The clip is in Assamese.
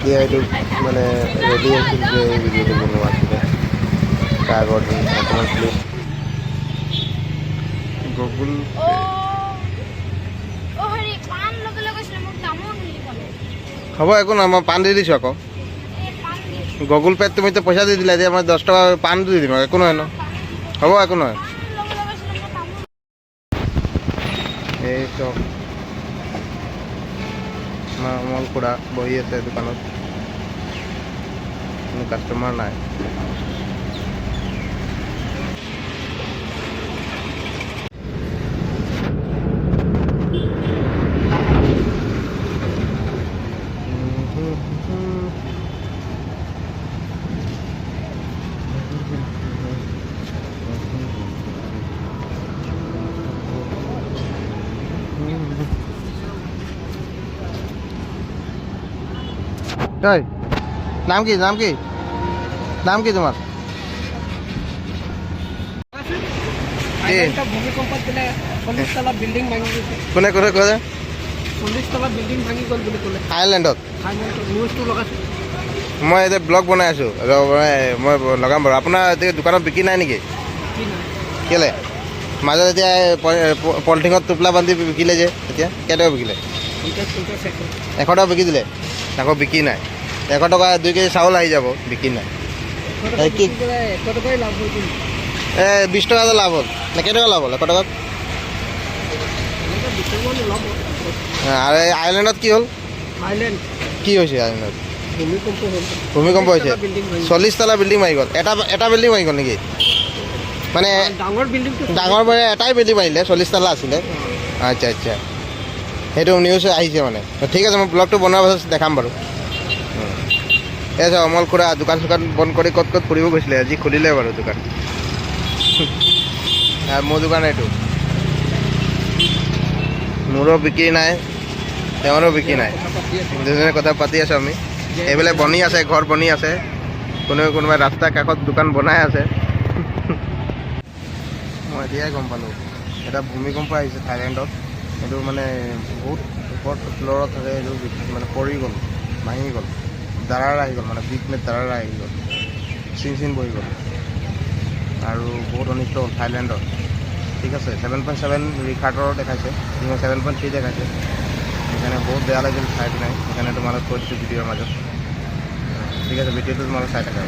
এতিয়া এইটো মানে ৰেডি আছিল যে এই ভিডিঅ'টো বনোৱা আছিলে তাৰ আগত অকণমান ক্লিপ গুগল হ'ব একো নহয় মই পাণ দি দিছোঁ আকৌ গুগল পে'ত তুমি তো পইচা দি দিলা এতিয়া মই 10 টকা পাণ দি দিম একো নহয় ন হ'ব একো নহয় এই চব মল খুৰা বহি আছে দোকানত কোনো কাষ্টমাৰ নাই Đây, নাম কি নাম কি নাম কি তোমার ভূমিকম্পত দিলে 40 তলা বিল্ডিং ভাঙি গৈছে কোনে কোনে কোনে 40 তলা বিল্ডিং ভাঙি গ'ল বুলি ক'লে আইলেণ্ডত নিউজটো লগাইছে মই এতিয়া ব্লগ বনাই আছোঁ মই লগাম বাৰু আপোনাৰ এতিয়া দোকানত বিক্ৰী নাই নেকি কি নাই কেলে মাজত এতিয়া পলিথিনত টোপলা বান্ধি বিকিলে যে এতিয়া কেইটকা বিকিলে 100 টকা বিকি দিলে আকৌ বিক্ৰী নাই 100 টকা 2 কেজি চাউল আহি যাব বিক্ৰী নাই কি 100 টকাই লাভ হৈ গ'ল 20 টকা লাভ হ'ল নে কেইটকা লাভ হ'ল 100 টকাত আৰু আইলেণ্ডত কি হ'ল আইলেণ্ড কি হৈছে আইলেণ্ডত ভূমিকম্প হ'ল ভূমিকম্প হৈছে 40 তলা বিল্ডিং মাৰি গ'ল এটা বিল্ডিং মাৰি গ'ল নেকি মানে ডাঙৰ মানে এটাই বিল্ডিং মাৰিলে 40 তলা আছিলে আচ্ছা আচ্ছা সেইটো নিউজ আহিছে মানে ঠিক আছে মই ব্লগটো বনোৱাৰ পাছত দেখাম বাৰু এই আছে অমল খুৰা দোকান চোকান বন্ধ কৰি ক'ত ক'ত ফুৰিব গৈছিলে আজি খুলিলে বাৰু দোকান মোৰ দোকান এইটো মোৰো বিক্ৰী নাই তেওঁৰো বিক্ৰী নাই দুজনে কথা পাতি আছোঁ আমি এইবিলাক বনি আছে ঘৰ বনি আছে কোনোবাই ৰাস্তা কাষত দোকান বনাই আছে মই এতিয়াই গম পালোঁ এটা ভূমিকম্প আহিছে থাইলেণ্ডত এইটো মানে বহুত ওপৰত ফ্ল'ৰত থাকে এইটো মানে পৰি গ'ল ভাঙি গ'ল দাৰাৰ আহি গ'ল মানে বিগ মেট দাৰাৰ আহি গ'ল চিন বহি গ'ল আৰু বহুত অনিষ্ট হ'ল থাইলেণ্ডত ঠিক আছে 7.7 ৰিখাৰ্ডৰ দেখাইছে 7.3 দেখাইছে সেইকাৰণে বহুত বেয়া লাগিল চাই পিনে সেইকাৰণে তোমালোক কৈ দিছোঁ ভিডিঅ'ৰ মাজত ঠিক আছে ভিডিঅ'টো তোমালোক চাই থাকা